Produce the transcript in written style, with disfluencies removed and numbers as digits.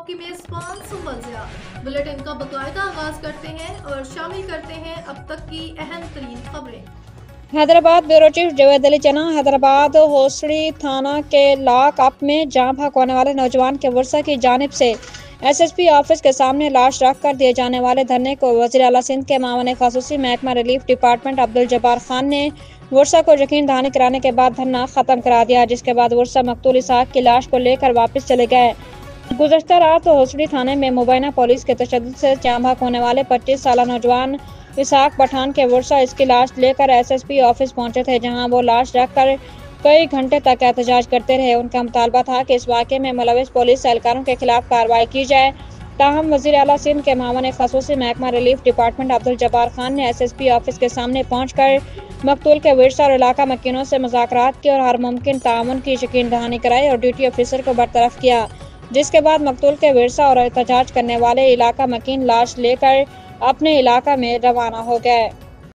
آپ کی میزبان سنبل ضیاء بلیٹن کا باقاعدہ آغاز کرتے ہیں اور شامل کرتے ہیں اب تک کی اہم ترین خبریں۔ حیدرآباد بیورو چیف جاوید علی چنا حیدرآباد ہوسڑی تھانہ کے لاک اپ میں جاں بحق ہونے والے نوجوان کے ورثاء کی جانب سے ایس ایس پی آفس کے سامنے لاش رکھ کر دیے جانے والے دھرنے کو وزیر اعلیٰ سندھ کے معاون خصوصی محکمہ ریلیف ڈپارٹمنٹ عبدالجبار خان نے ورثاء کو یقین دہانی کرانے کے بعد دھرنا ختم کرا دیا، جس کے بعد ورثاء مقتول اسحاق کی لاش کو لے کر واپس چلے گئے۔ گزشتہ رات ہوسڑی تھانے میں مبینہ پولیس کے تشدد سے جاں بحق ہونے والے 25 سالہ نوجوان اسحاق پٹھان کے ورثاء اس کی لاش لے کر ایس ایس پی آفس پہنچے تھے، جہاں وہ لاش رکھ کر کئی گھنٹے تک احتجاج کرتے رہے۔ ان کا مطالبہ تھا کہ اس واقعے میں ملوث پولیس اہلکاروں کے خلاف کارروائی کی جائے، تاہم وزیر اعلیٰ سندھ کے معاون خصوصی محکمہ ریلیف ڈپارٹمنٹ عبدالجبار خان نے ایس ایس پی آفس کے سامنے پہنچ کر مقتول کے ورثاء اور علاقہ مکینوں سے مذاکرات کی اور ہر ممکن تعاون کی یقین دہانی کرائی اور ڈیوٹی آفیسر کو برطرف کیا، جس کے بعد مقتول کے ورثاء اور احتجاج کرنے والے علاقہ مکین لاش لے کر اپنے علاقہ میں روانہ ہو گئے۔